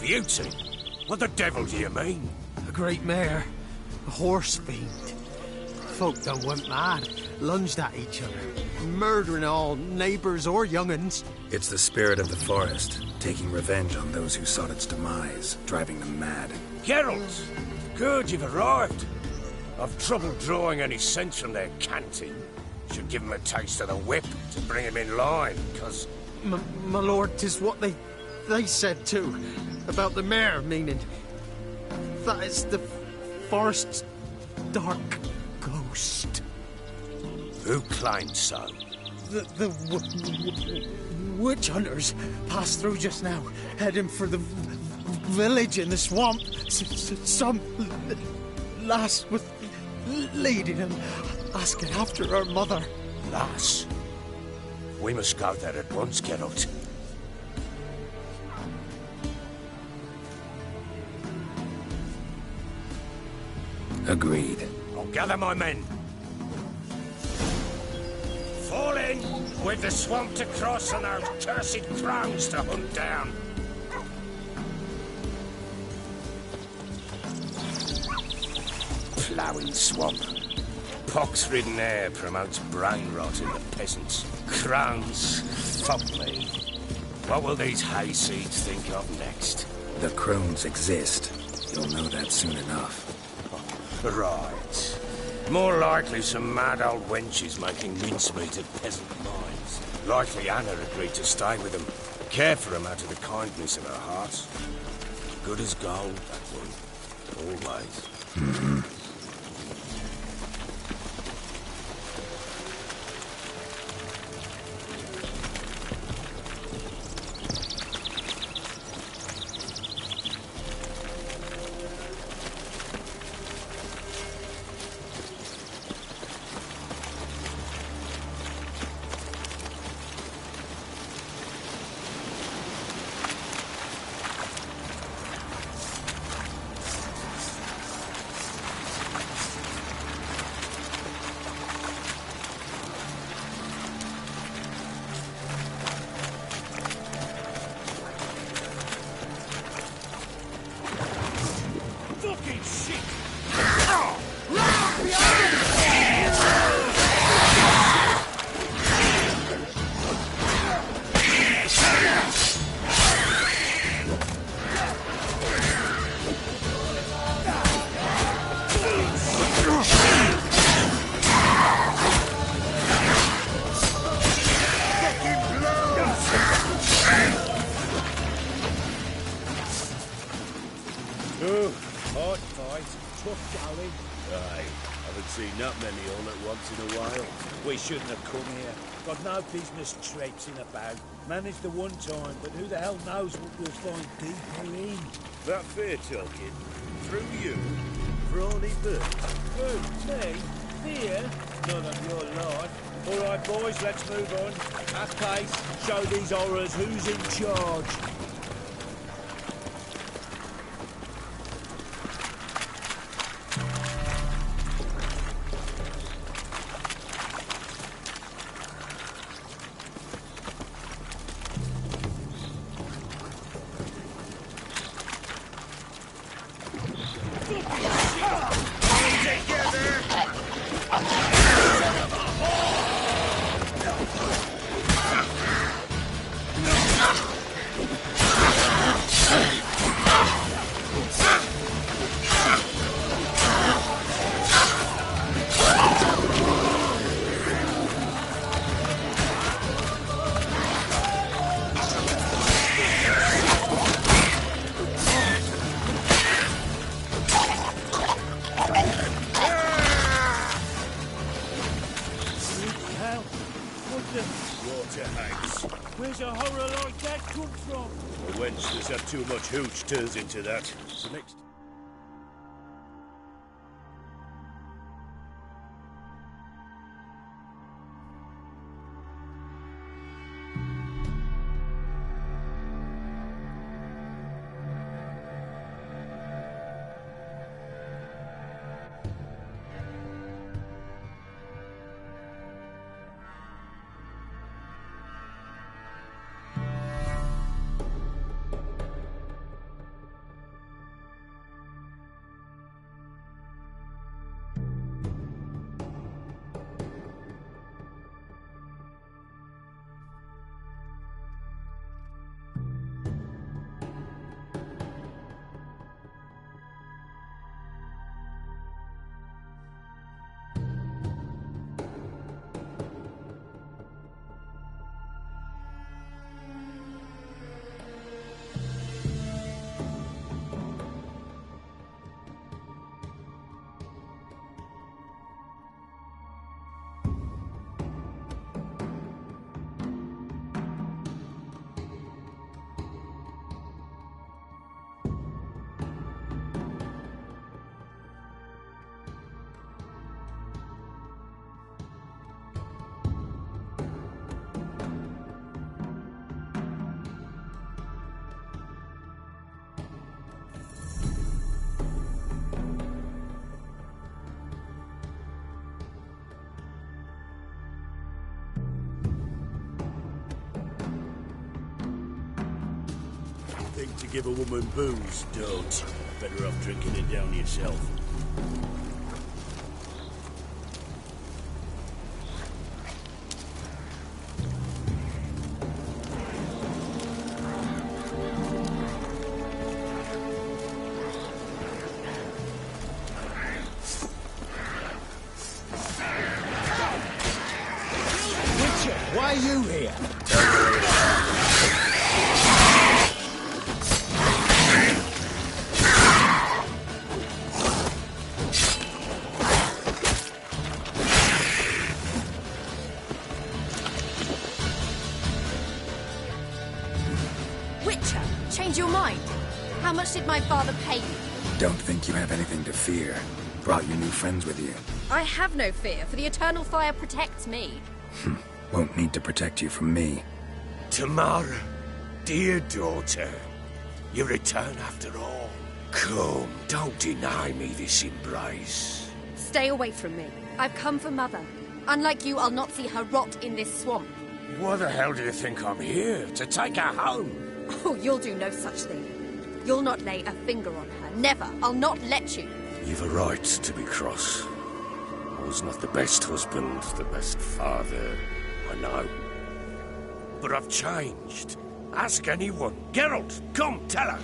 Beauty? What the devil do you mean? A great mare. A horse fiend. Folk done went mad, lunged at each other, murdering all neighbours or young'uns. It's the spirit of the forest, taking revenge on those who sought its demise, driving them mad. Geralt! Good, you've arrived. I've trouble drawing any sense from their canting. Should give him a taste of the whip to bring him in line, cause... My lord, 'tis what they said too, about the mare, meaning... that is the forest's dark ghost. Who claimed so? The witch hunters passed through just now, heading for the village in the swamp. Some lass with leading and asking after her mother. Lass? We must go there at once, Geralt. Agreed. I'll gather my men. Fall in! With the swamp to cross and those cursed crows to hunt down. Ploughing swamp. Pox-ridden air promotes brain rot in the peasants. Crones, fuck me. What will these hayseeds think of next? The crones exist. You'll know that soon enough. Right. More likely some mad old wenches making mincemeat of peasant minds. Likely Anna agreed to stay with them, care for them out of the kindness of her heart. Good as gold, that one. Always. Mm-hmm. We shouldn't have come here. Got no business traipsing about. Managed the one time, but who the hell knows what we'll find deeper in. That fair talking. Through you, Brawny Bird. Who? Me? Fear? None of your lot. All right, boys, let's move on. At pace, show these horrors who's in charge. Too much hooch turns into that. So next think to give a woman booze, don't. Better off drinking it down yourself. Why are you here? Witcher, change your mind. How much did my father pay you? Don't think you have anything to fear. Brought your new friends with you. I have no fear, for the eternal fire protects me. Won't need to protect you from me. Tamara, dear daughter, you return after all. Come, don't deny me this embrace. Stay away from me. I've come for Mother. Unlike you, I'll not see her rot in this swamp. Why the hell do you think I'm here? To take her home? Oh, you'll do no such thing. You'll not lay a finger on her. Never. I'll not let you. You've a right to be cross. I was not the best husband, the best father, I know. But I've changed. Ask anyone. Geralt, come, tell her.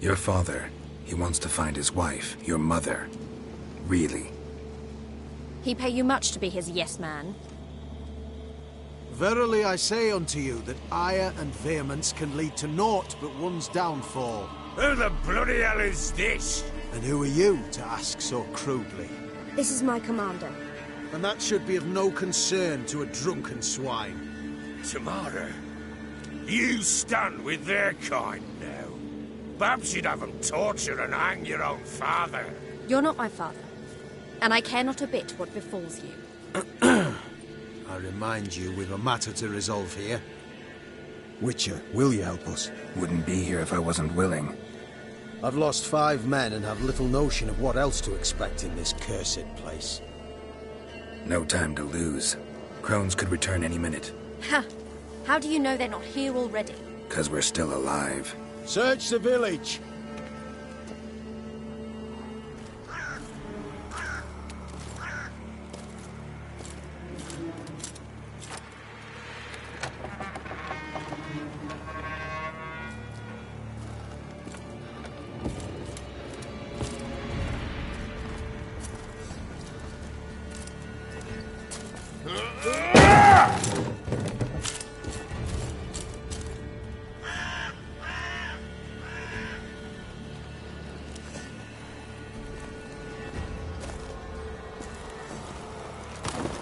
Your father, he wants to find his wife, your mother. Really? He pay you much to be his yes man. Verily I say unto you that ire and vehemence can lead to naught but one's downfall. Who the bloody hell is this? And who are you to ask so crudely? This is my commander. And that should be of no concern to a drunken swine. Tamara, you stand with their kind now. Perhaps you'd have them torture and hang your own father. You're not my father, and I care not a bit what befalls you. I remind you we've a matter to resolve here. Witcher, will you help us? Wouldn't be here if I wasn't willing. I've lost 5 men and have little notion of what else to expect in this cursed place. No time to lose. Crones could return any minute. Ha! How do you know they're not here already? 'Cause we're still alive. Search the village!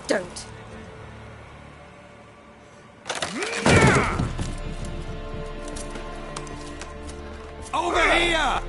Don't. Over here!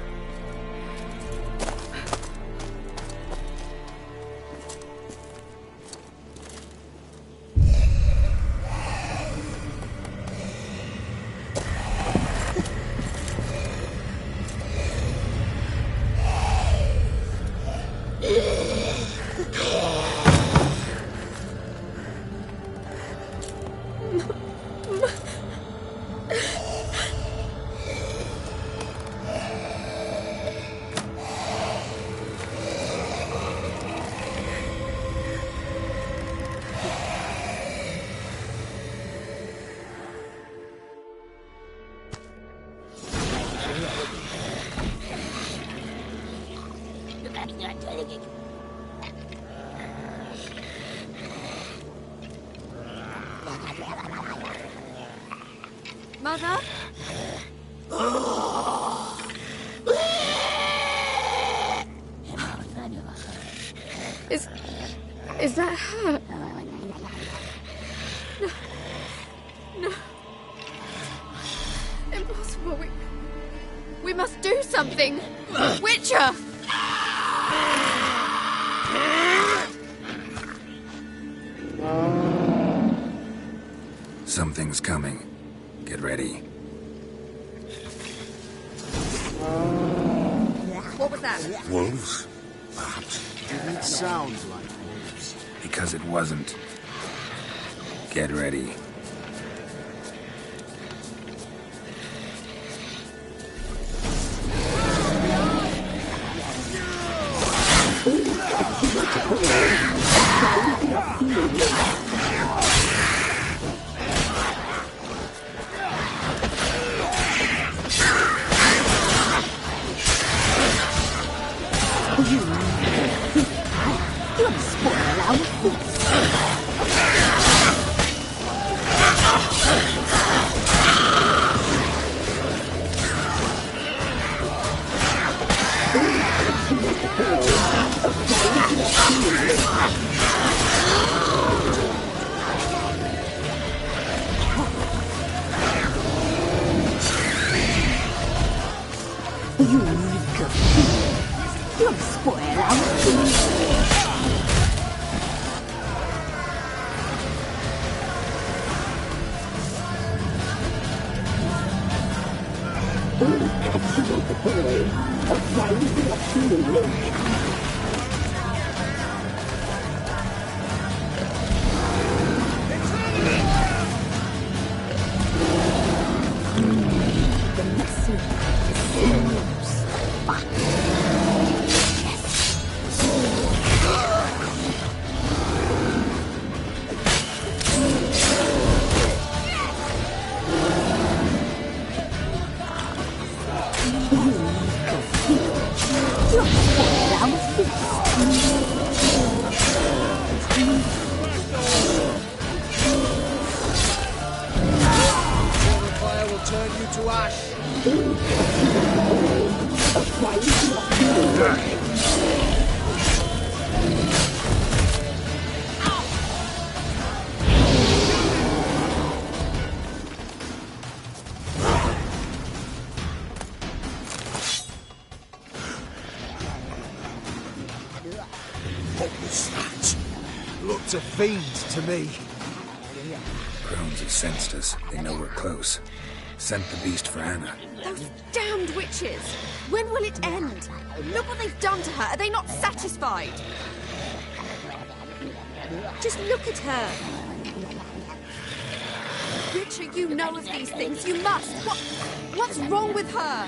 Mother? Is that her? No. No. Impossible. We must do something. Witcher! Something's coming. Get ready. What was that? Wolves? Didn't sound like wolves. Because it wasn't. Get ready. Fire will turn you to ash. What was that? Looked a fiend to me. Crones have sensed us. They know we're close. Sent the beast for Anna. Those damned witches! When will it end? Look what they've done to her. Are they not satisfied? Just look at her. Richard, you know of these things. You must. What's wrong with her?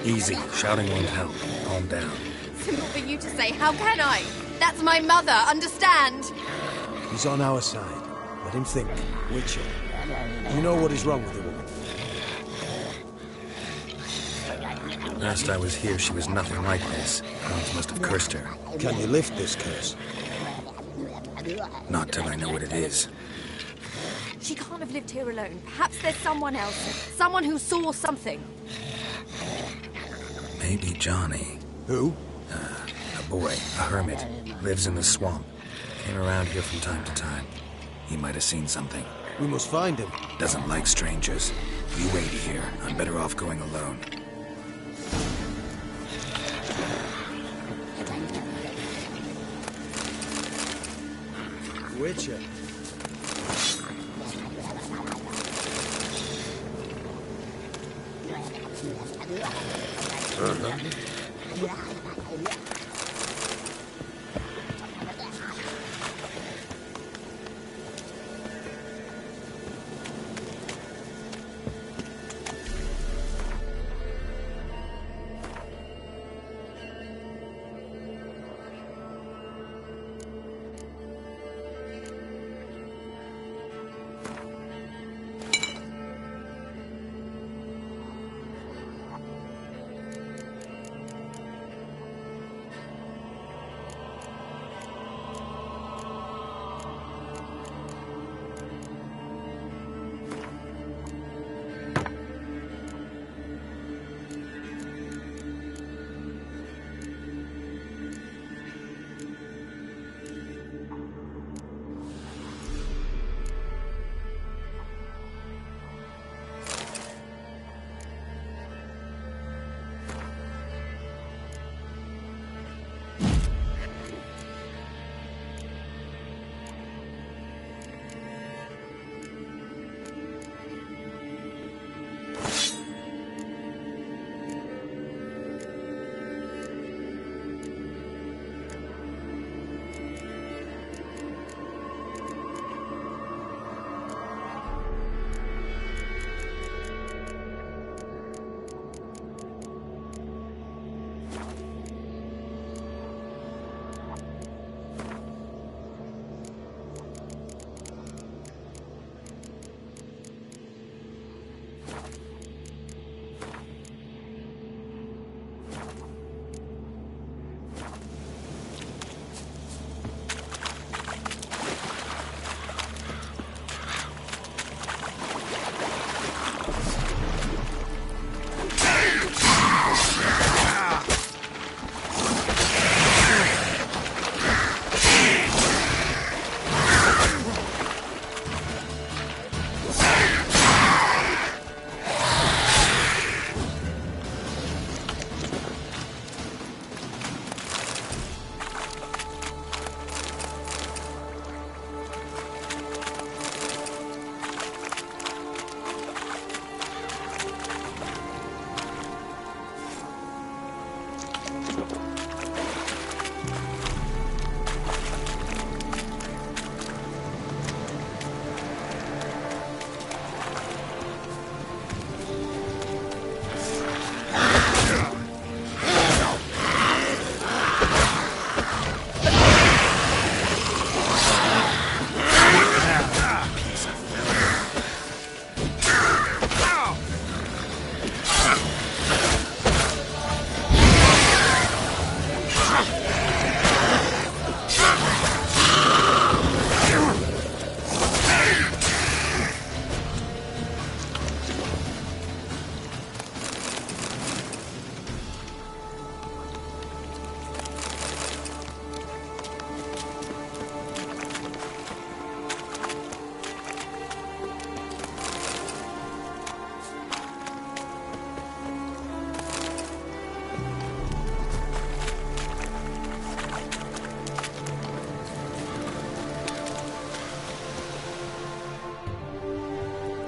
Easy. Shouting won't help. Calm down. Simple for you to say. How can I? That's my mother. Understand? He's on our side. Let him think. Witcher. You know what is wrong with the woman? Last I was here, she was nothing like this. Crones must have cursed her. Can you lift this curse? Not till I know what it is. She can't have lived here alone. Perhaps there's someone else. Someone who saw something. Maybe Johnny. Who? A boy, a hermit. Lives in the swamp. Came around here from time to time. He might have seen something. We must find him. Doesn't like strangers. You wait here. I'm better off going alone. Witcher.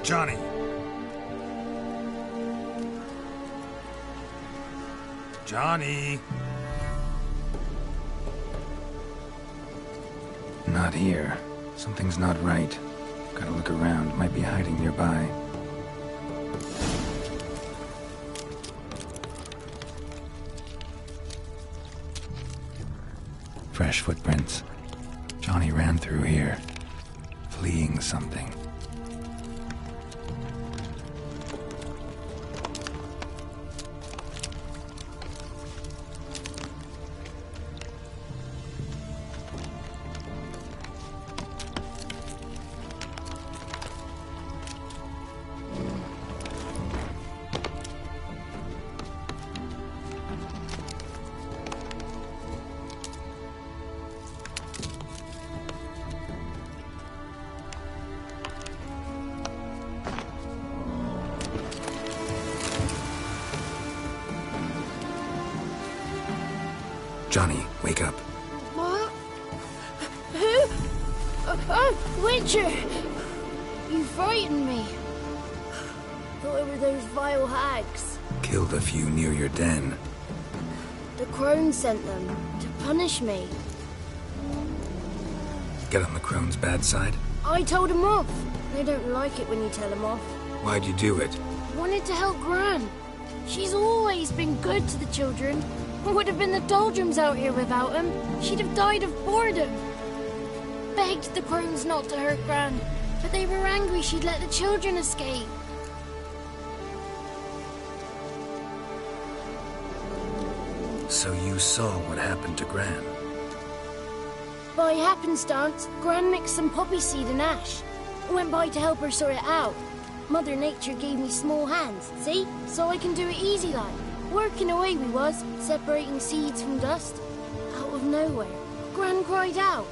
Johnny! Johnny! Not here. Something's not right. Gotta look around. Might be hiding nearby. Fresh footprints. Johnny ran through here, fleeing something. Johnny, wake up. What? Who? Oh, Witcher! You frightened me. Thought it were those vile hags. Killed a few near your den. The crone sent them to punish me. Get on the crone's bad side? I told them off. They don't like it when you tell them off. Why'd you do it? Wanted to help Gran. She's always been good to the children. Would have been the doldrums out here without him. She'd have died of boredom. Begged the crones not to hurt Gran, but they were angry she'd let the children escape. So you saw what happened to Gran? By happenstance, Gran mixed some poppy seed and ash. I went by to help her sort it out. Mother Nature gave me small hands, see? So I can do it easy like. Working away we was, separating seeds from dust. Out of nowhere, Gran cried out.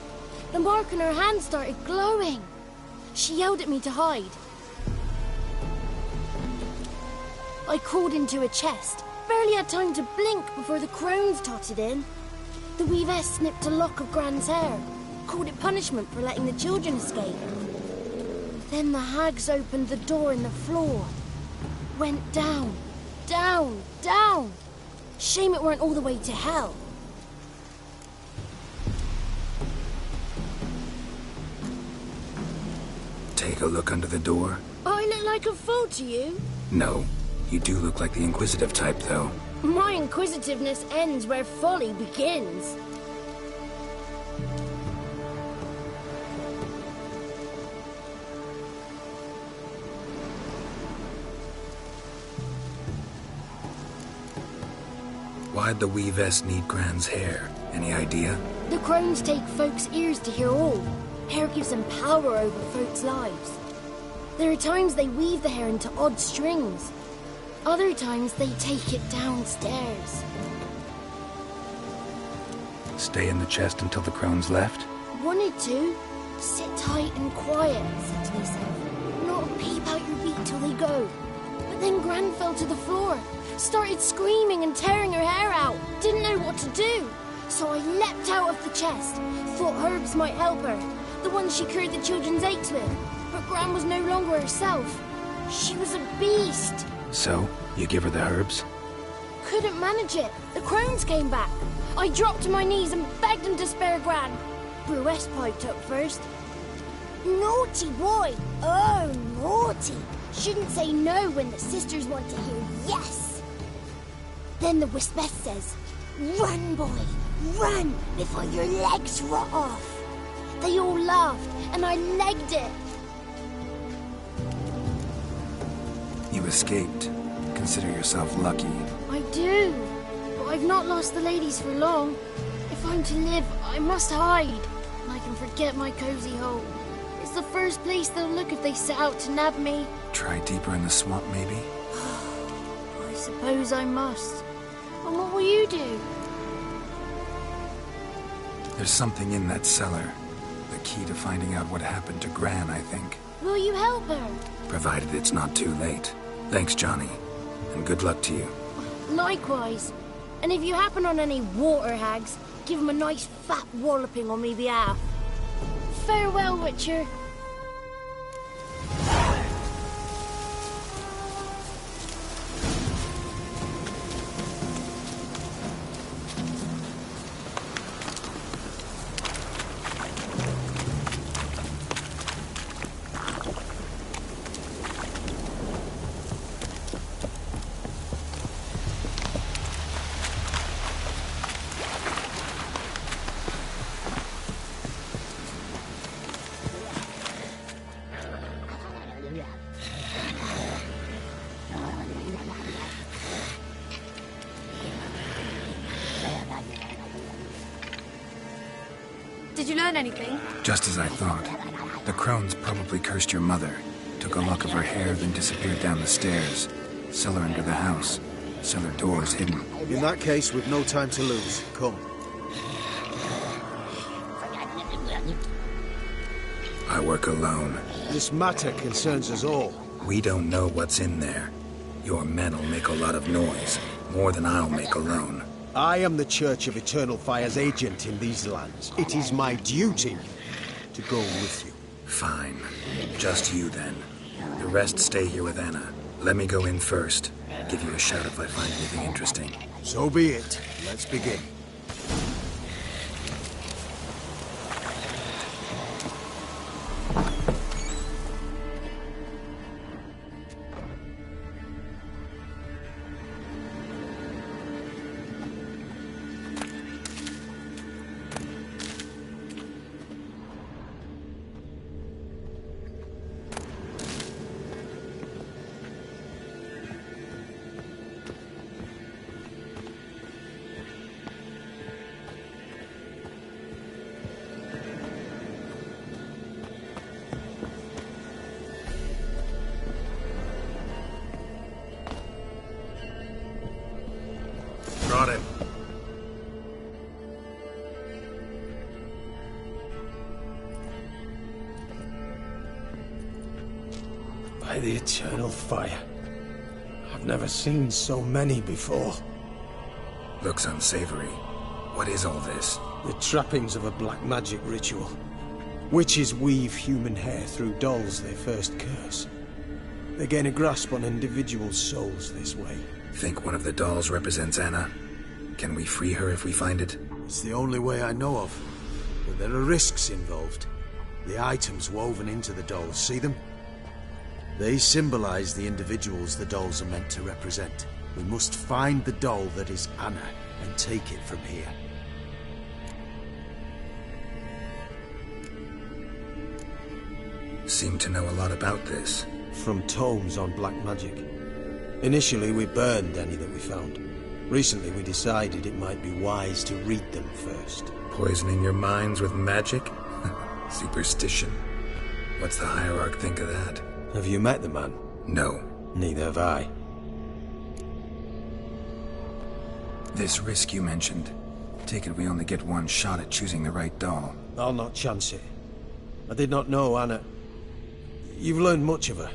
The mark on her hand started glowing. She yelled at me to hide. I crawled into a chest. Barely had time to blink before the crones totted in. The weavess snipped a lock of Gran's hair. Called it punishment for letting the children escape. Then the hags opened the door in the floor. Went down. Down, down. Shame it weren't all the way to hell. Take a look under the door. I look like a fool to you? No. You do look like the inquisitive type, though. My inquisitiveness ends where folly begins. Why'd the weavess need Gran's hair? Any idea? The crones take folks' ears to hear all. Hair gives them power over folks' lives. There are times they weave the hair into odd strings. Other times they take it downstairs. Stay in the chest until the crones left? Wanted to. Sit tight and quiet, I said to myself. Not a peep out your beak till they go. But then Gran fell to the floor. Started screaming and tearing her hair out. Didn't know what to do. So I leapt out of the chest. Thought herbs might help her. The ones she cured the children's aches with. But Gran was no longer herself. She was a beast. So, you give her the herbs? Couldn't manage it. The crones came back. I dropped to my knees and begged them to spare Gran. Brewess piped up first. Naughty boy. Oh, naughty. Shouldn't say no when the sisters want to hear yes. Then the Wispeth says, run, boy, run before your legs rot off. They all laughed, and I legged it. You escaped. Consider yourself lucky. I do, but I've not lost the ladies for long. If I'm to live, I must hide, and I can forget my cozy hole. It's the first place they'll look if they set out to nab me. Try deeper in the swamp, maybe? I suppose I must. And what will you do? There's something in that cellar. The key to finding out what happened to Gran, I think. Will you help her? Provided it's not too late. Thanks, Johnny. And good luck to you. Likewise. And if you happen on any water hags, give them a nice fat walloping on me behalf. Farewell, Witcher. Did you learn anything? Just as I thought. The crones probably cursed your mother, took a lock of her hair, then disappeared down the stairs. Cellar under the house. Cellar doors hidden. In that case, we've no time to lose. Come. I work alone. This matter concerns us all. We don't know what's in there. Your men'll make a lot of noise. More than I'll make alone. I am the Church of Eternal Fire's agent in these lands. It is my duty to go with you. Fine. Just you, then. The rest stay here with Anna. Let me go in first. Give you a shout if I find anything interesting. So be it. Let's begin. Got him. By the Eternal Fire. I've never seen so many before. Looks unsavory. What is all this? The trappings of a black magic ritual. Witches weave human hair through dolls they first curse. They gain a grasp on individual souls this way. Think one of the dolls represents Anna? Can we free her if we find it? It's the only way I know of. But there are risks involved. The items woven into the dolls, see them? They symbolize the individuals the dolls are meant to represent. We must find the doll that is Anna and take it from here. Seem to know a lot about this. From tomes on black magic. Initially, we burned any that we found. Recently, we decided it might be wise to read them first. Poisoning your minds with magic? Superstition? What's the hierarch think of that? Have you met the man? No. Neither have I. This risk you mentioned. Take it we only get one shot at choosing the right doll. I'll not chance it. I did not know Anna. You've learned much of her.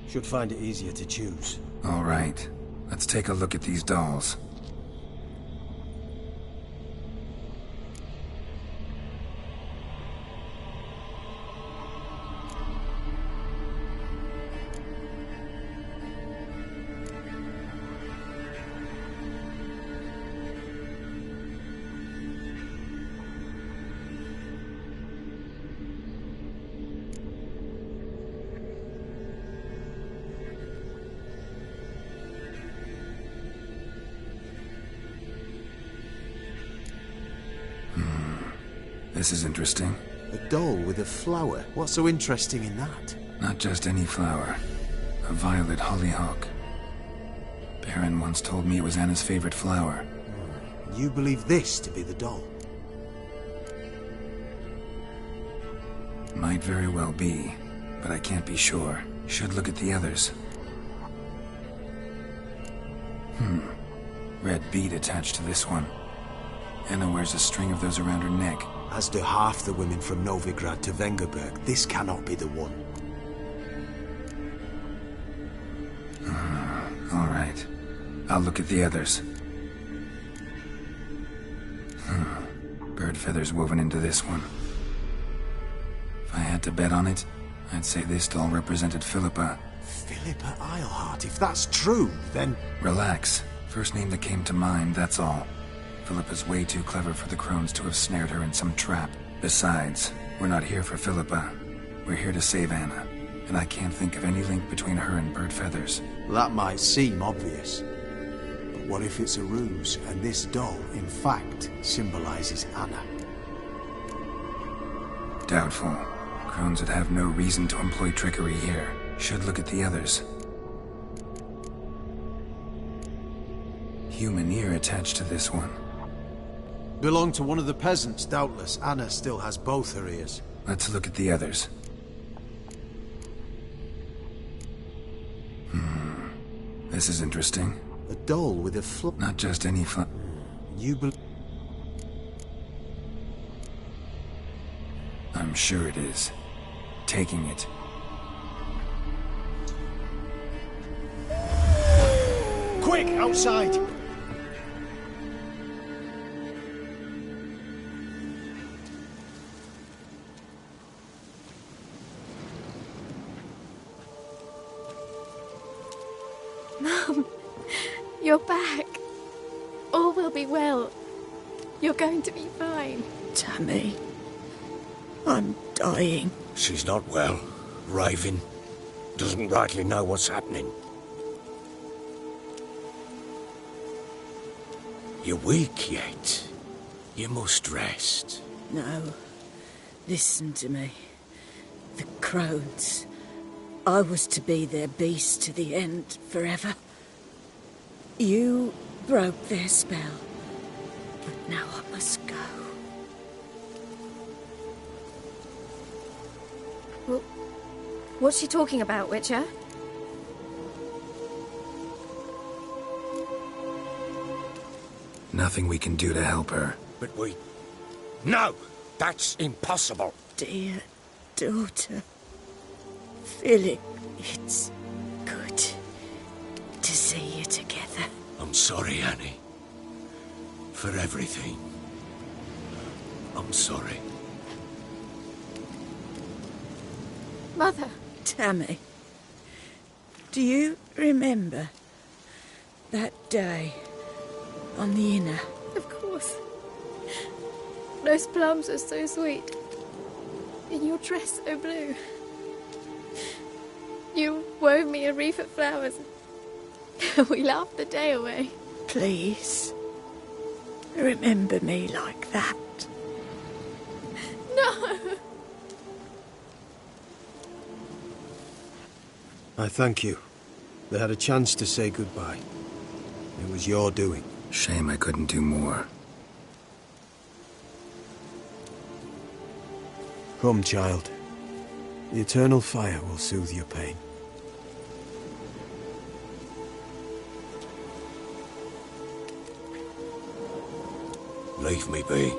Should find it easier to choose. All right. Let's take a look at these dolls. This is interesting. A doll with a flower. What's so interesting in that? Not just any flower. A violet hollyhock. Baron once told me it was Anna's favorite flower. You believe this to be the doll? Might very well be, but I can't be sure. Should look at the others. Red bead attached to this one. Anna wears a string of those around her neck. As do half the women from Novigrad to Vengerberg. This cannot be the one. All right. I'll look at the others. Bird feathers woven into this one. If I had to bet on it, I'd say this doll represented Philippa. Philippa Eilhart, if that's true, then... Relax. First name that came to mind, that's all. Philippa's way too clever for the crones to have snared her in some trap. Besides, we're not here for Philippa. We're here to save Anna. And I can't think of any link between her and bird feathers. That might seem obvious. But what if it's a ruse, and this doll, in fact, symbolizes Anna? Doubtful. Crones would have no reason to employ trickery here. Should look at the others. Human ear attached to this one. belong to one of the peasants, doubtless. Anna still has both her ears. Let's look at the others. This is interesting. A doll with a Not just any You I'm sure it is. Taking it. Quick, outside! Mum, you're back. All will be well. You're going to be fine. Tammy, I'm dying. She's not well. Raving. Doesn't rightly know what's happening. You're weak yet. You must rest. No. Listen to me. The crones. I was to be their beast to the end, forever. You broke their spell. But now I must go. Well, what's she talking about, Witcher? Nothing we can do to help her. But we... No! That's impossible! Dear daughter, Philip, it's good to see you together. I'm sorry, Annie. For everything. I'm sorry. Mother. Tammy, do you remember that day on the inner? Of course. Those plums are so sweet. And your dress so blue. You wove me a wreath of flowers. We laughed the day away. Please, remember me like that. No! I thank you. They had a chance to say goodbye. It was your doing. Shame I couldn't do more. Come, child. The eternal fire will soothe your pain. Leave me be.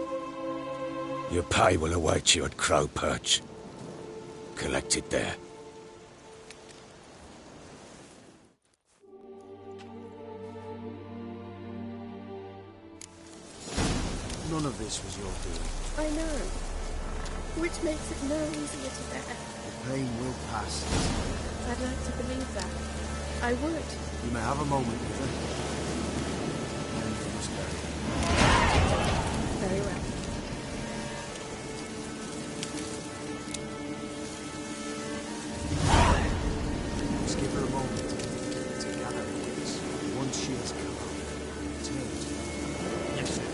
Your pay will await you at Crow Perch. Collect it there. None of this was your doing. I know. Which makes it no easier to bear. The pain will pass. I'd like to believe that. I would. You may have a moment with her. Then you must bury her. Very well. Just give her a moment to gather her wits. Once she has come out, return to her. Yes, sir.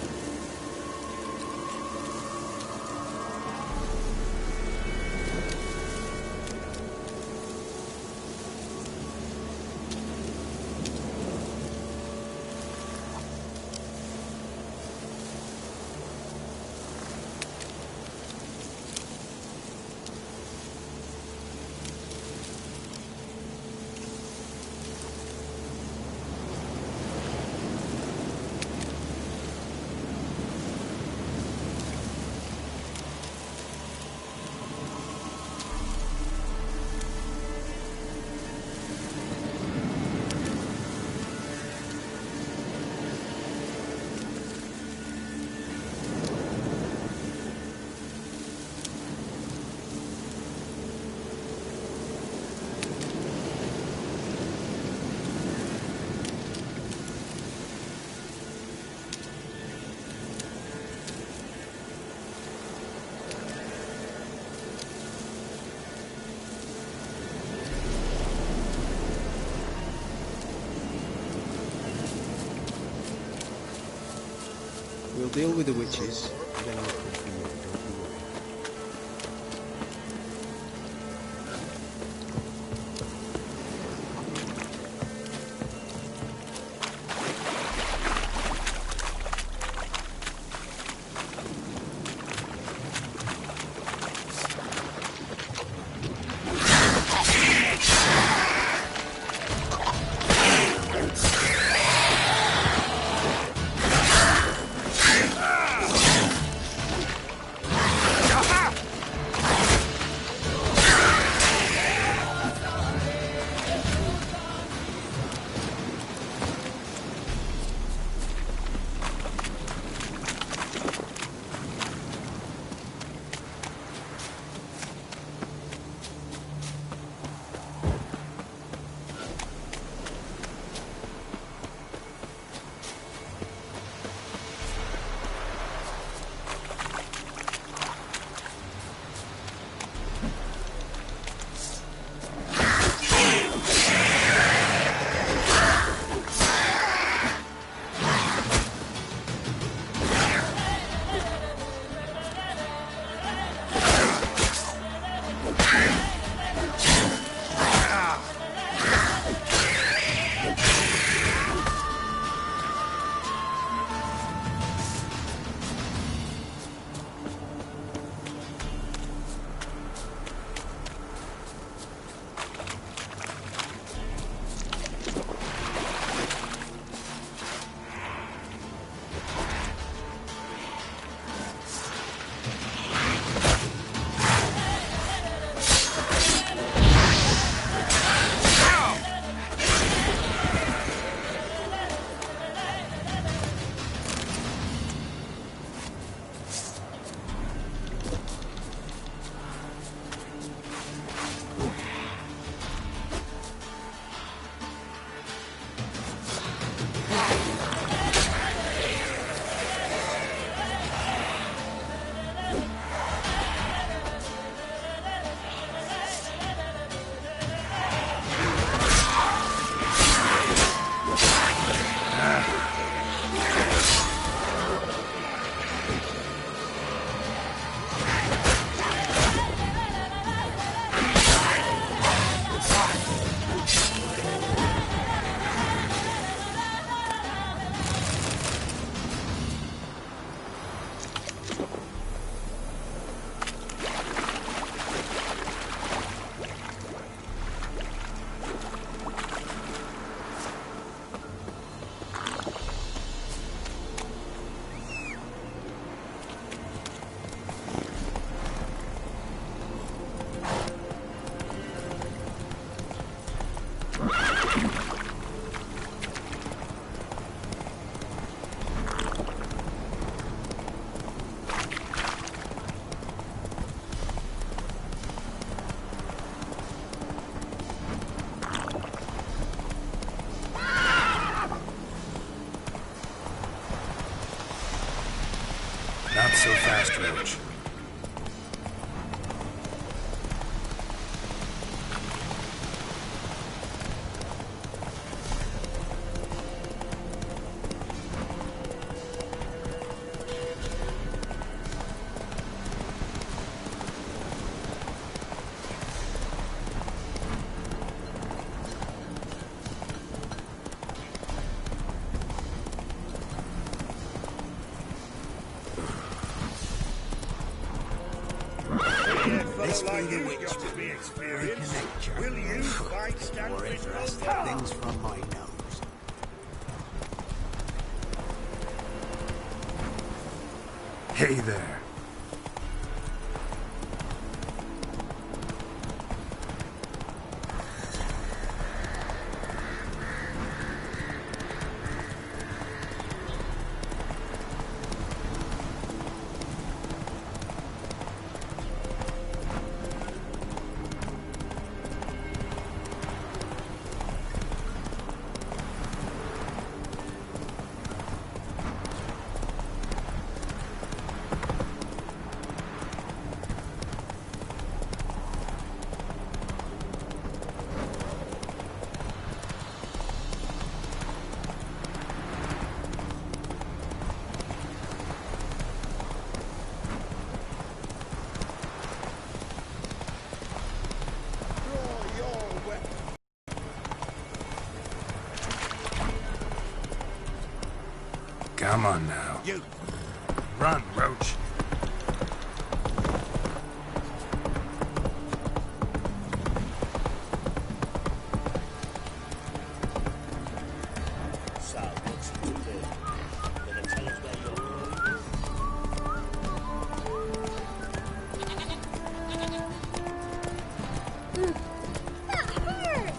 We'll deal with the witches, and then I'll come for you, don't you worry. Not so fast, Roach. This be the witch. Reconnect you. Will you fight more interesting things from my nose? Hey there. Come on now. You. Run, Roach. So, what's it to do? Gonna tell us where you're going? That hurt!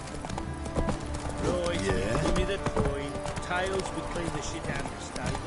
Oh, yeah? Give me the coin. Tails, we clean the shit out of the stable.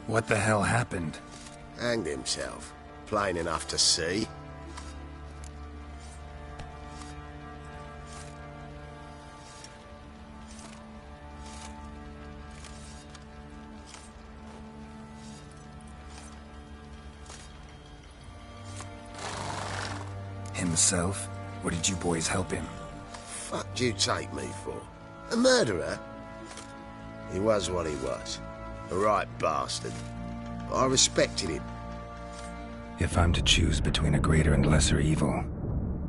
What the hell happened? Hanged himself. Plain enough to see. Himself? What did you boys help him? Fuck you take me for? A murderer? He was what he was. A right bastard. But I respected him. If I'm to choose between a greater and lesser evil,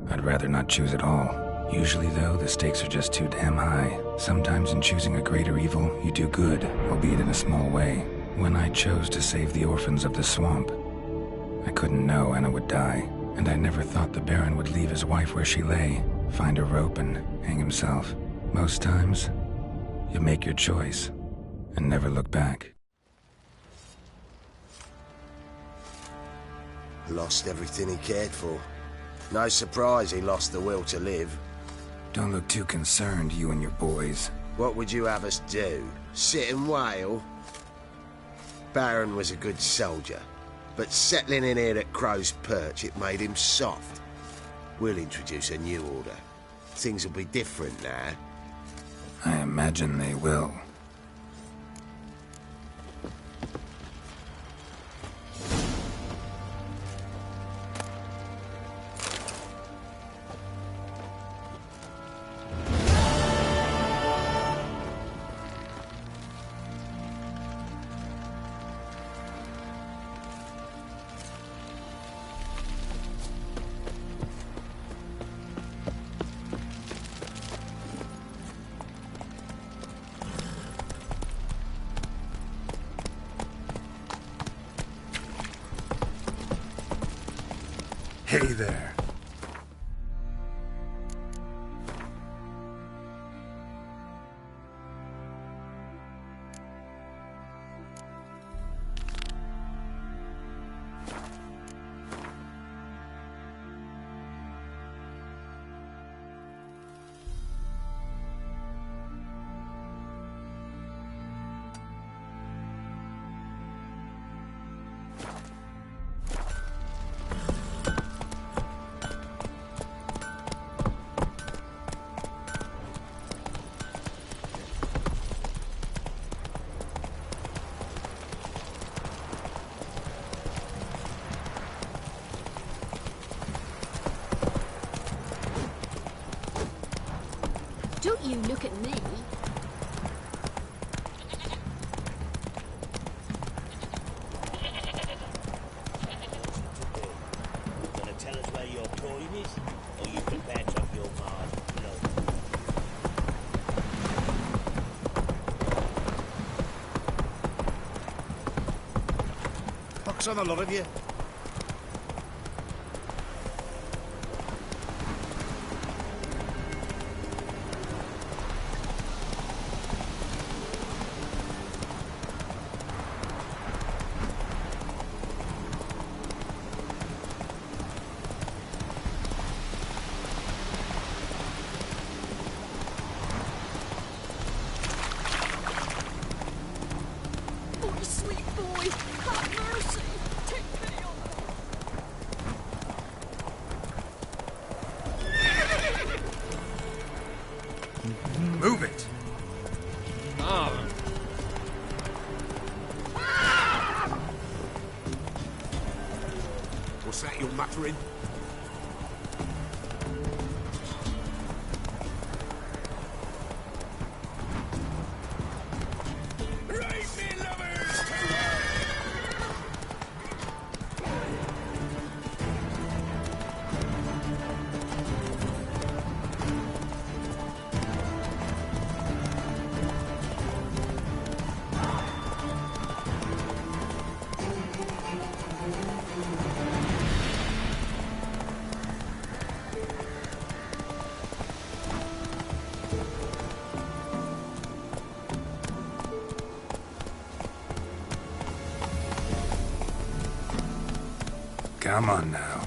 I'd rather not choose at all. Usually, though, the stakes are just too damn high. Sometimes in choosing a greater evil, you do good, albeit in a small way. When I chose to save the orphans of the swamp, I couldn't know Anna would die, and I never thought the Baron would leave his wife where she lay, find a rope and hang himself. Most times, you make your choice and never look back. Lost everything he cared for. No surprise he lost the will to live. Don't look too concerned, you and your boys. What would you have us do? Sit and wail? Baron was a good soldier, but settling in here at Crow's Perch, it made him soft. We'll introduce a new order. Things will be different now. I imagine they will. Hey there. at me. Gonna tell us where your coin is, or you can bet off your Mars blood? Pox on a lot of you. Oh, sweet boy, have mercy. Take pity on me. Move it! What's that you're muttering? Come on now.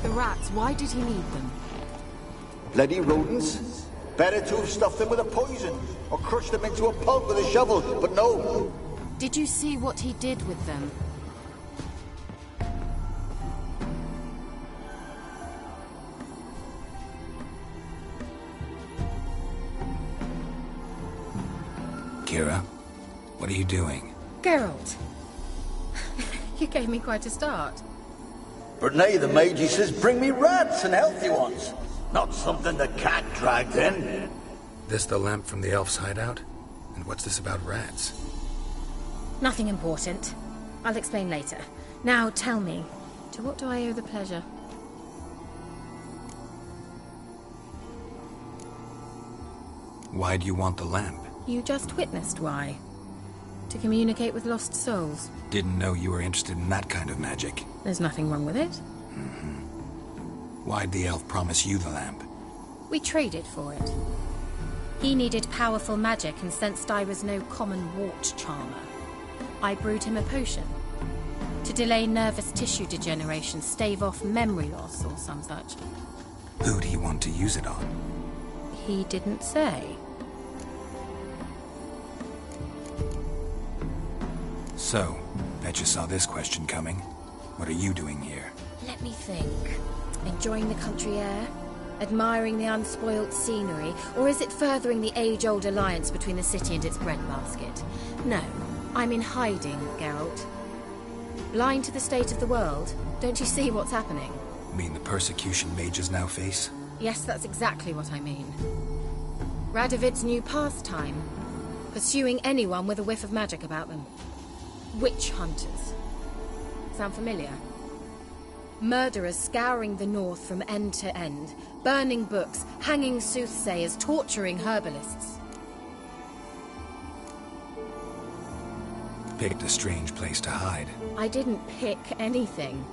The rats, why did he need them? Bloody rodents. Better to have stuffed them with a poison, or crushed them into a pulp with a shovel, but no. Did you see what he did with them? Kira, what are you doing? Geralt. You gave me quite a start. But nay, the mage, he says, bring me rats and healthy ones. Not something the cat dragged in. This the lamp from the elf's hideout? And what's this about rats? Nothing important. I'll explain later. Now tell me, to what do I owe the pleasure? Why do you want the lamp? You just witnessed why. To communicate with lost souls. Didn't know you were interested in that kind of magic. There's nothing wrong with it. Why'd the elf promise you the lamp? We traded for it. He needed powerful magic and sensed I was no common wart charmer. I brewed him a potion. To delay nervous tissue degeneration, stave off memory loss or some such. Who'd he want to use it on? He didn't say. So, bet you saw this question coming. What are you doing here? Let me think. Enjoying the country air? Admiring the unspoilt scenery? Or is it furthering the age-old alliance between the city and its breadbasket? No, I'm in hiding, Geralt. Blind to the state of the world? Don't you see what's happening? Mean the persecution mages now face? Yes, that's exactly what I mean. Radovid's new pastime. Pursuing anyone with a whiff of magic about them. Witch hunters. Sound familiar? Murderers scouring the north from end to end, burning books, hanging soothsayers, torturing herbalists. Picked a strange place to hide. I didn't pick anything.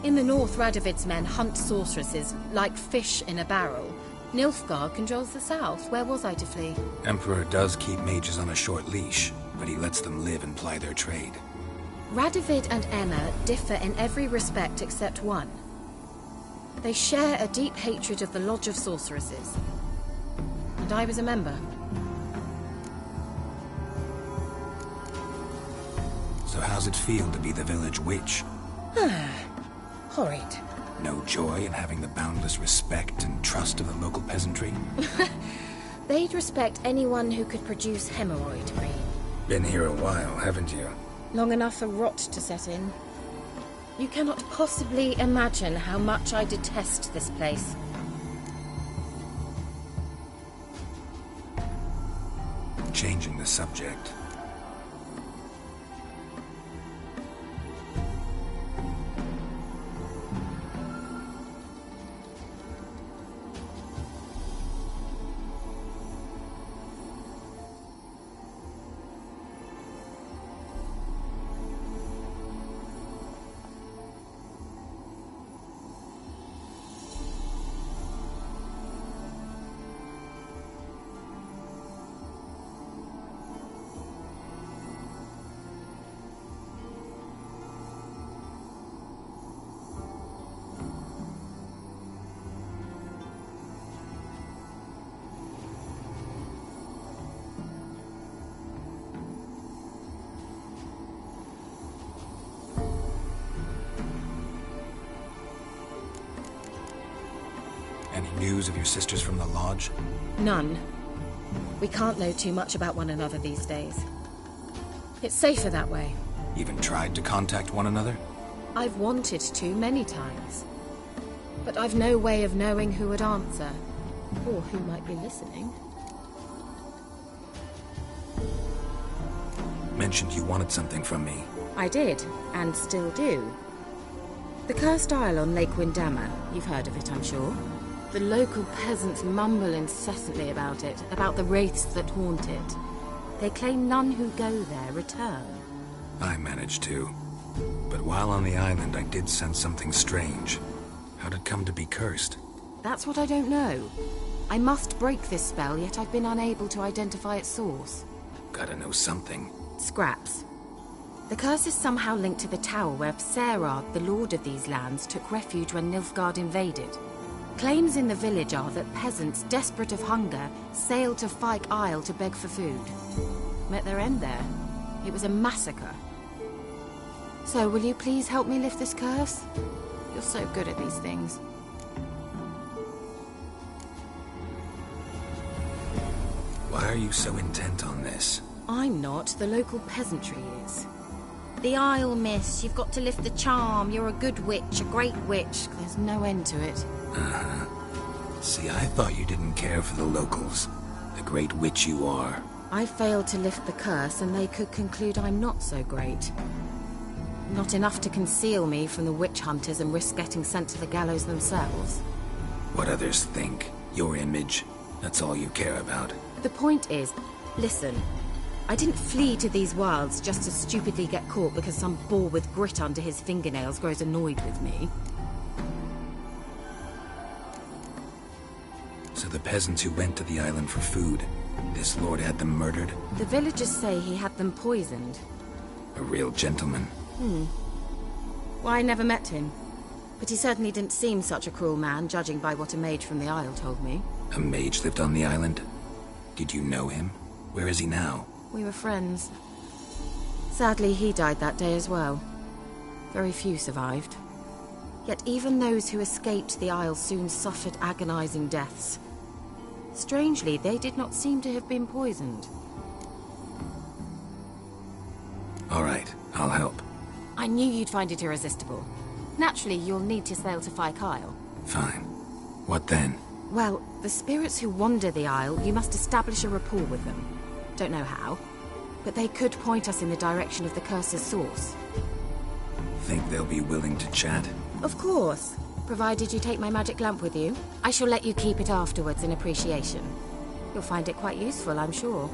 In the north, Radovid's men hunt sorceresses like fish in a barrel. Nilfgaard controls the south. Where was I to flee? Emperor does keep mages on a short leash, but he lets them live and ply their trade. Radovid and Emma differ in every respect except one. They share a deep hatred of the Lodge of Sorceresses. And I was a member. So how's it feel to be the village witch? Horrid. No joy in having the boundless respect and trust of the local peasantry? They'd respect anyone who could produce hemorrhoid cream. Been here a while, haven't you? Long enough for rot to set in. You cannot possibly imagine how much I detest this place. Changing the subject. Any news of your sisters from the lodge? None. We can't know too much about one another these days. It's safer that way. Even tried to contact one another? I've wanted to many times. But I've no way of knowing who would answer, or who might be listening. Mentioned you wanted something from me. I did, and still do. The cursed isle on Lake Windammer. You've heard of it, I'm sure. The local peasants mumble incessantly about it, about the wraiths that haunt it. They claim none who go there return. I managed to. But while on the island, I did sense something strange. How'd it come to be cursed? That's what I don't know. I must break this spell, yet I've been unable to identify its source. Gotta know something. Scraps. The curse is somehow linked to the tower where Serard, the lord of these lands, took refuge when Nilfgaard invaded. Claims in the village are that peasants, desperate of hunger, sailed to Fyke Isle to beg for food. Met their end there. It was a massacre. So, will you please help me lift this curse? You're so good at these things. Why are you so intent on this? I'm not. The local peasantry is. The Isle, miss. You've got to lift the charm. You're a good witch, a great witch. There's no end to it. Uh-huh. See, I thought you didn't care for the locals. The great witch you are. I failed to lift the curse, and they could conclude I'm not so great. Not enough to conceal me from the witch hunters and risk getting sent to the gallows themselves. What others think, your image, that's all you care about. The point is, listen, I didn't flee to these wilds just to stupidly get caught because some boar with grit under his fingernails grows annoyed with me. So the peasants who went to the island for food, this lord had them murdered? The villagers say he had them poisoned. A real gentleman. Well, I never met him. But he certainly didn't seem such a cruel man, judging by what a mage from the Isle told me. A mage lived on the island? Did you know him? Where is he now? We were friends. Sadly, he died that day as well. Very few survived. Yet even those who escaped the Isle soon suffered agonizing deaths. Strangely, they did not seem to have been poisoned. All right, I'll help. I knew you'd find it irresistible. Naturally, you'll need to sail to Fyke Isle. Fine. What then? Well, the spirits who wander the Isle, you must establish a rapport with them. Don't know how, but they could point us in the direction of the curse's source. Think they'll be willing to chat? Of course. Provided you take my magic lamp with you. I shall let you keep it afterwards in appreciation. You'll find it quite useful, I'm sure.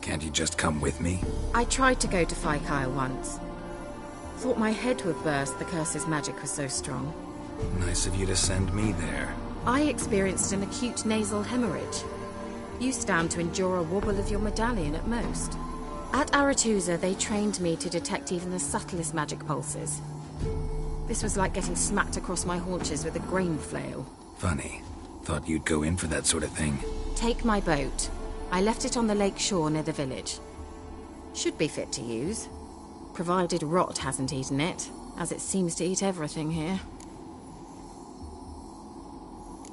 Can't you just come with me? I tried to go to Fyke Isle once. Thought my head would burst, the curse's magic was so strong. Nice of you to send me there. I experienced an acute nasal hemorrhage. You stand to endure a wobble of your medallion at most. At Aretusa, they trained me to detect even the subtlest magic pulses. This was like getting smacked across my haunches with a grain flail. Funny. Thought you'd go in for that sort of thing. Take my boat. I left it on the lake shore near the village. Should be fit to use, provided rot hasn't eaten it, as it seems to eat everything here.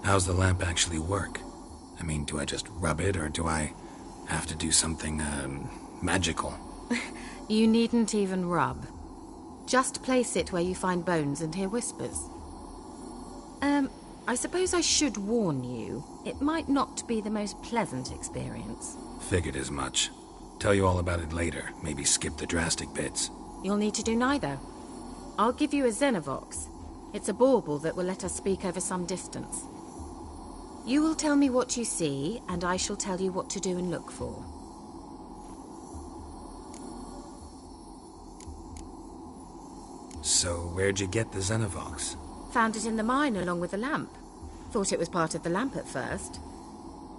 How's the lamp actually work? I mean, do I just rub it, or do I have to do something, magical? You needn't even rub. Just place it where you find bones and hear whispers. I suppose I should warn you, it might not be the most pleasant experience. Figured as much. Tell you all about it later, maybe skip the drastic bits. You'll need to do neither. I'll give you a Xenovox. It's a bauble that will let us speak over some distance. You will tell me what you see, and I shall tell you what to do and look for. So, where'd you get the Xenovox? Found it in the mine along with the lamp. Thought it was part of the lamp at first.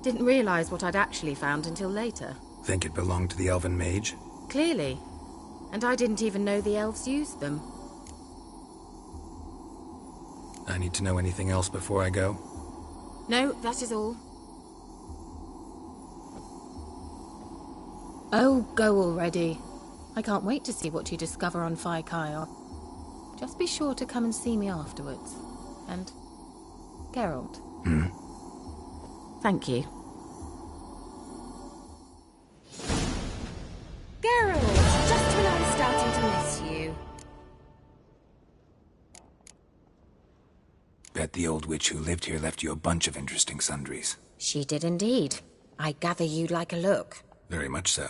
Didn't realize what I'd actually found until later. Think it belonged to the elven mage? Clearly. And I didn't even know the elves used them. I need to know anything else before I go? No, that is all. Oh, go already. I can't wait to see what you discover on Phi Kyle. Just be sure to come and see me afterwards. And Geralt. Thank you. Geralt, just when I was starting to miss you. Bet the old witch who lived here left you a bunch of interesting sundries. She did indeed. I gather you'd like a look. Very much so.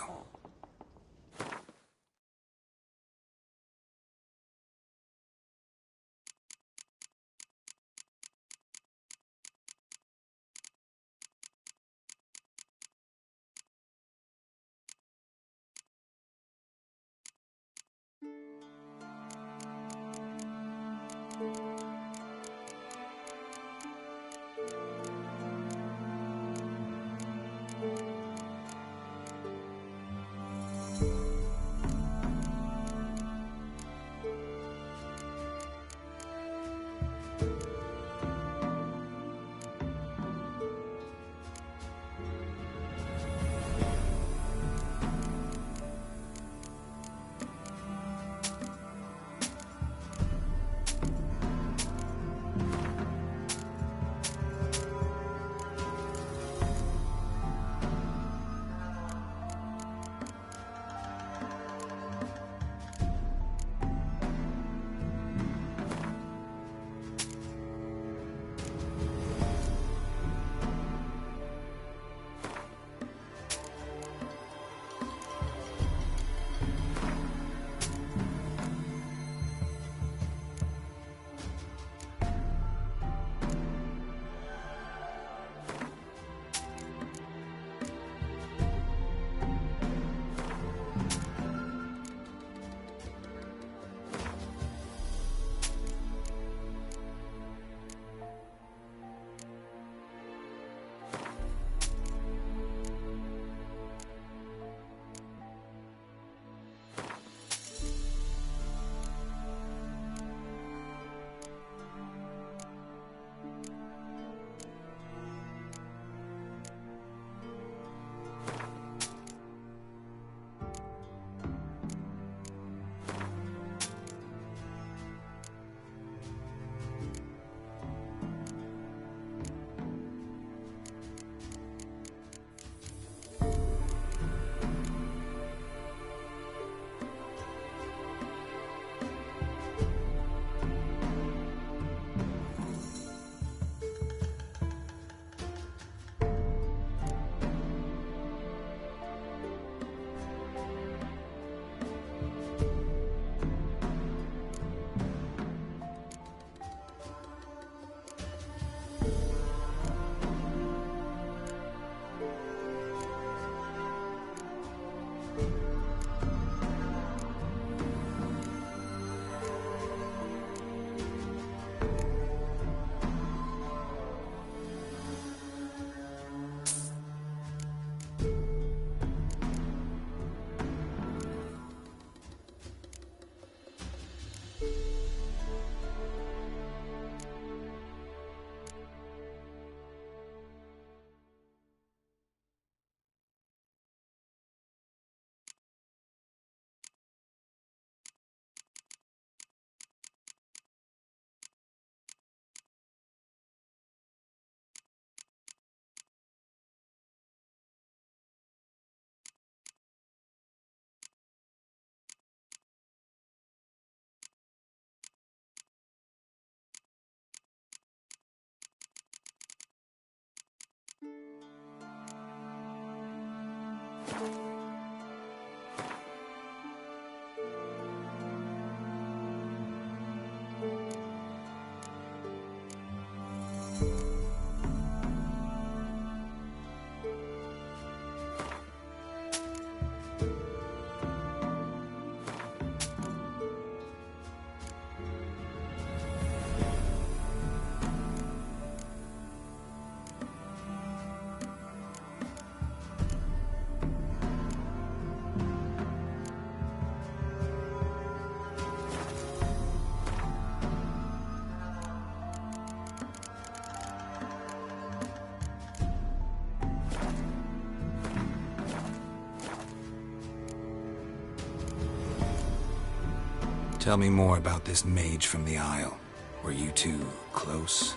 Tell me more about this mage from the Isle. Were you two close?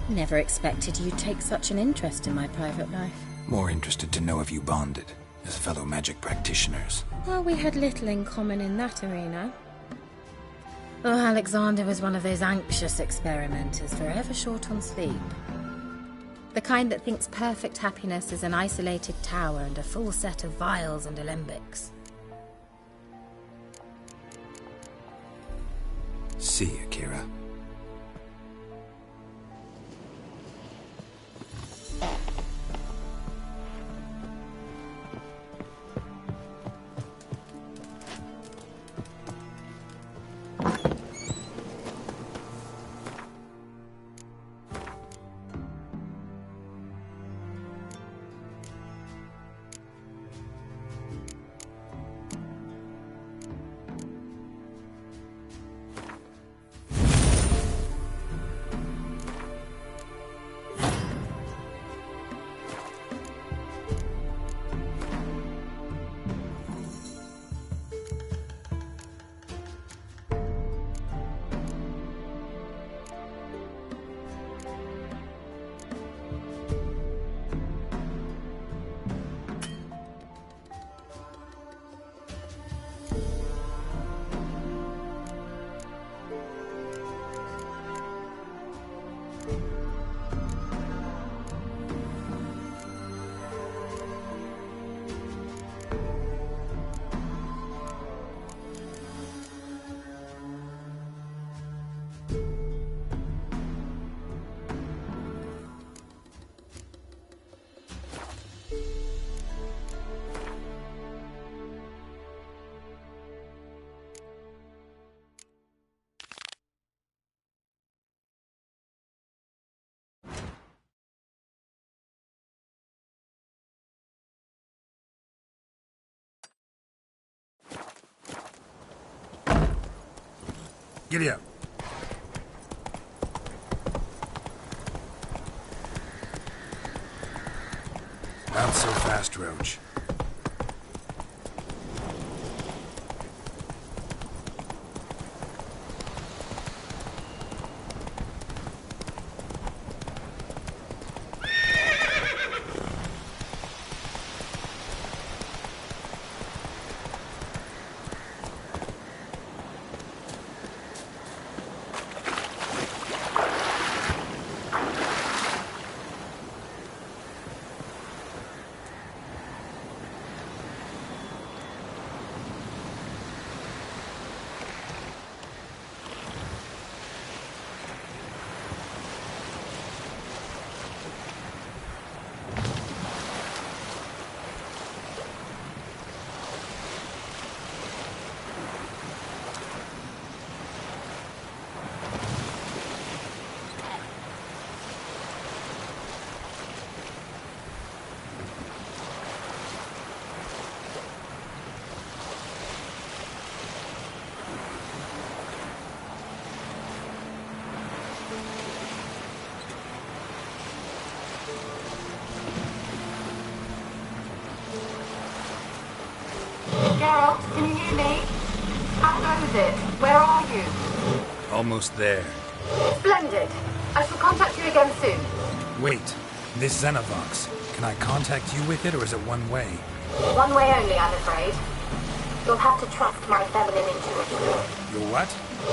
Never expected you'd take such an interest in my private life. More interested to know if you bonded, as fellow magic practitioners. Well, we had little in common in that arena. Oh, Alexander was one of those anxious experimenters, forever short on sleep. The kind that thinks perfect happiness is an isolated tower and a full set of vials and alembics. See you, Kira. Giddy up. Not so fast, Roach. Geralt, can you hear me? How goes it? Where are you? Almost there. Splendid. I shall contact you again soon. Wait. This Xenovox. Can I contact you with it, or is it one way? One way only, I'm afraid. You'll have to trust my feminine intuition. Your what?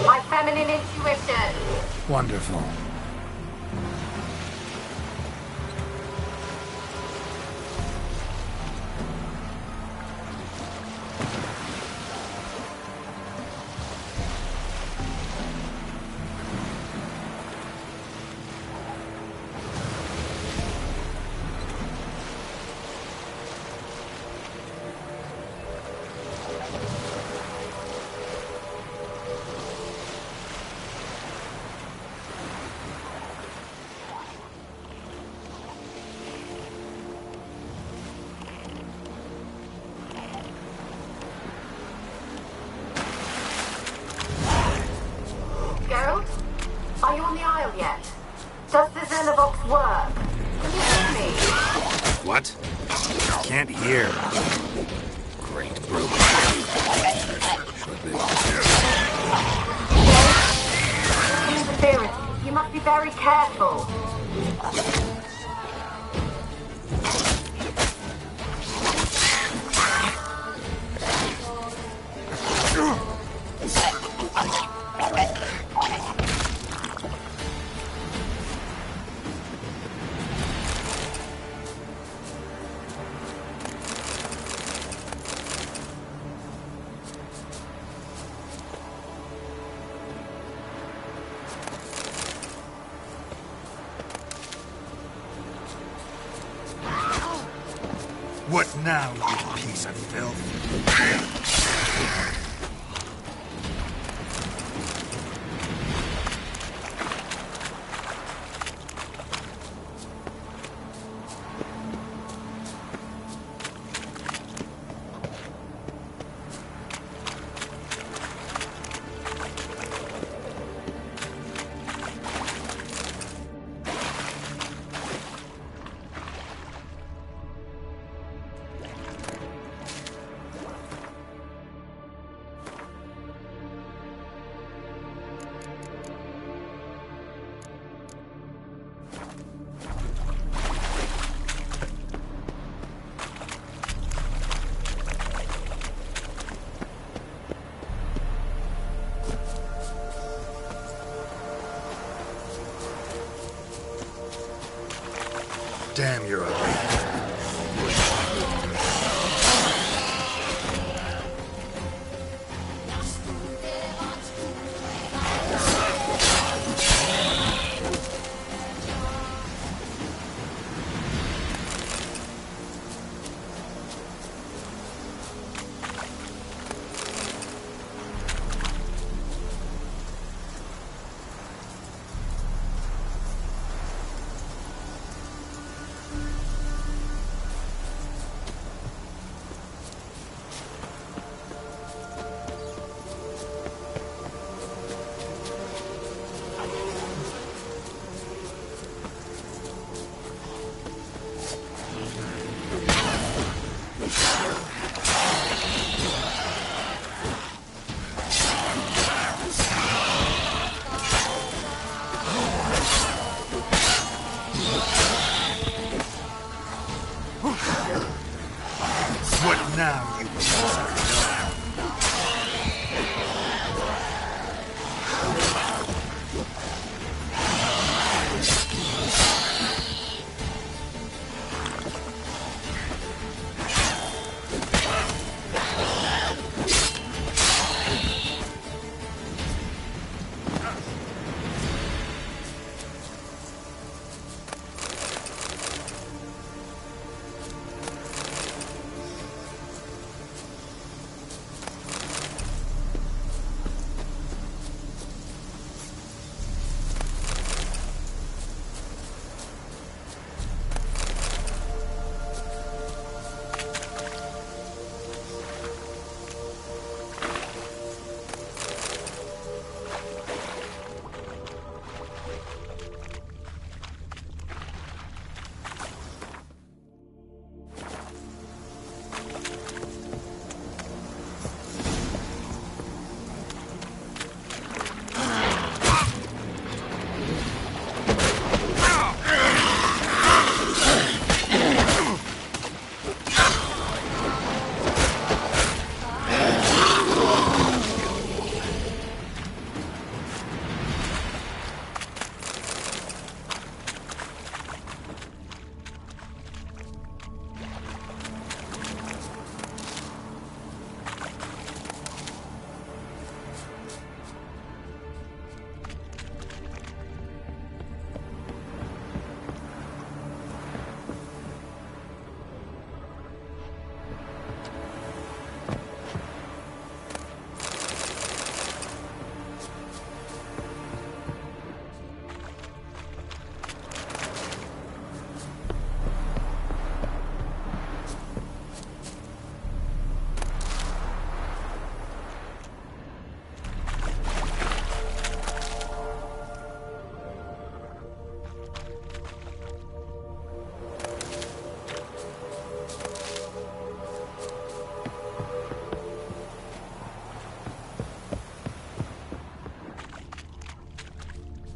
My feminine intuition. Wonderful. Geralt? Are you on the Isle yet? Does the Xenovox work? Can you hear me? What? Can't hear. Great broken. very careful. What now, you piece of filth? Damn, you're ugly.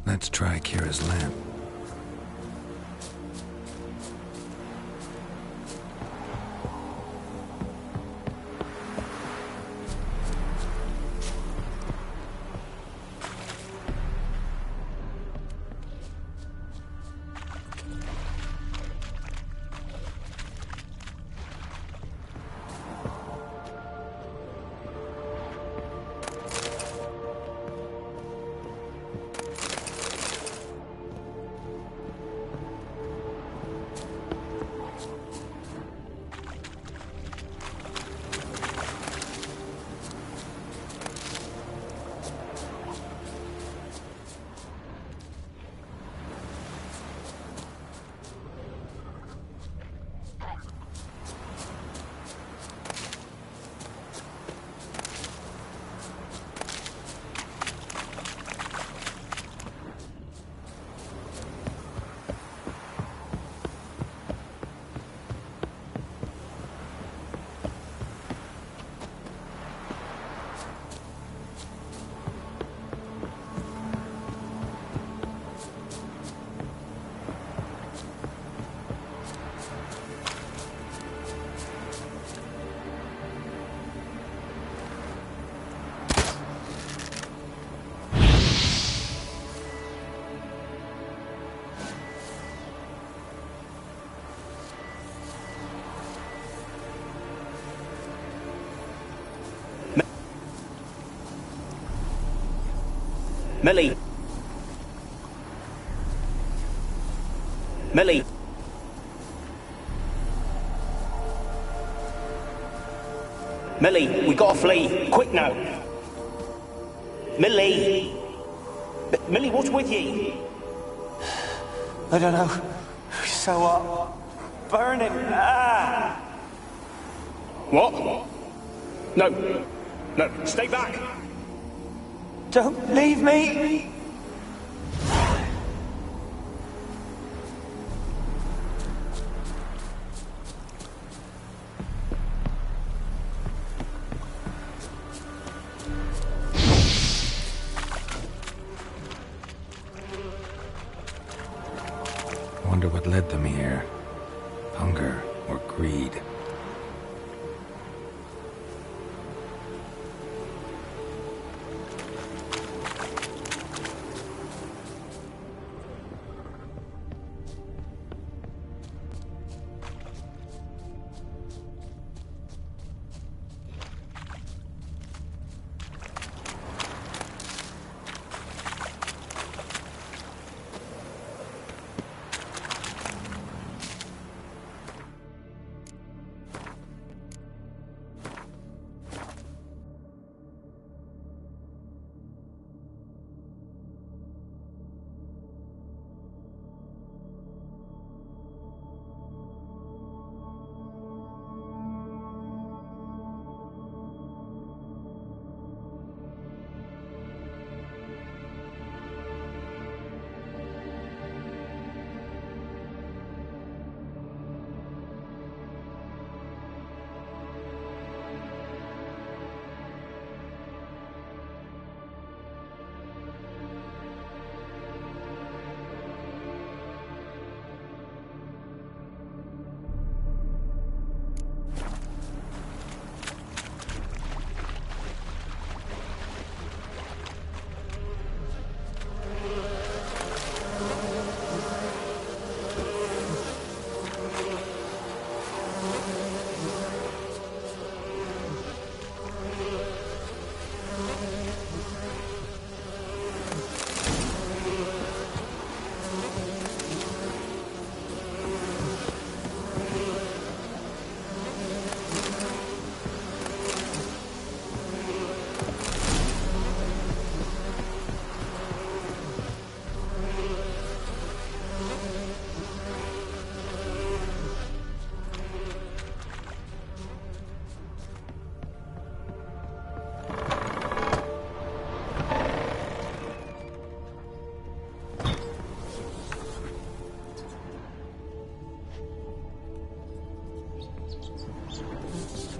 Let's try Kira's lamp. Millie! Millie! Millie, we gotta flee. Quick now. Millie! Millie, what's with you? I don't know. So what? Burning. Ah! What? No. No, stay back. Don't leave me! Wonder what led them here. Hunger or greed.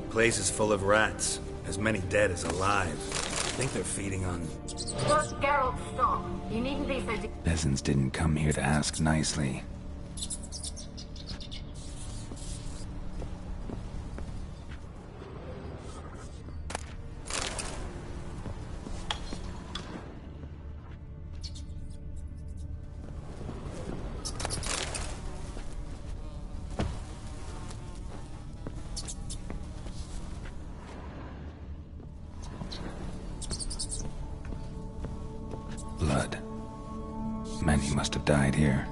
Place is full of rats, as many dead as alive. think they're feeding on... Look, Geralt, stop. You needn't be so... Peasants didn't come here to ask nicely. Blood. Many must have died here.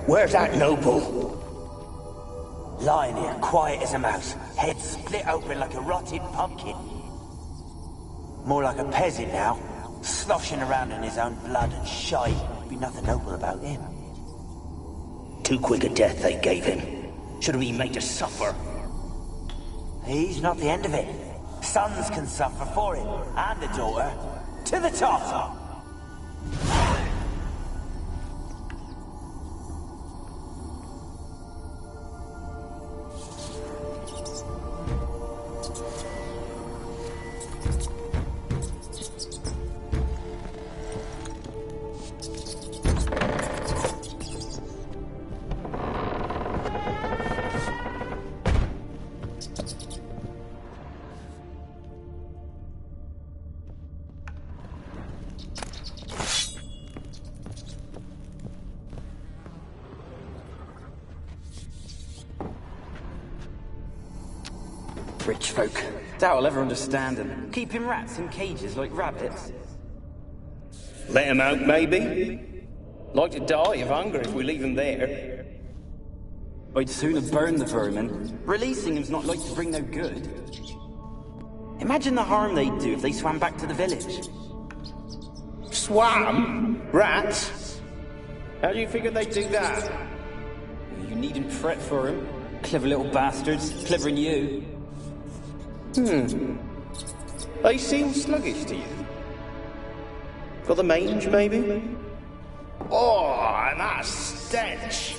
Where's that noble? Lying here, quiet as a mouse, head split open like a rotted pumpkin. More like a peasant now, sloshing around in his own blood and shite. Be nothing noble about him. Too quick a death they gave him. Should have been made to suffer. He's not the end of it. Sons can suffer for him, and a daughter. To the top! Rich folk. Doubt I'll ever understand them. Keeping rats in cages like rabbits. Let him out, maybe? Like to die of hunger if we leave him there. I'd sooner burn the vermin. Releasing him's not like to bring no good. Imagine the harm they'd do if they swam back to the village. Swam? Rats? How do you figure they'd do that? You needn't fret for him. Clever little bastards. Clever than you. They seem sluggish to you. Got the mange, maybe? Oh, and that stench!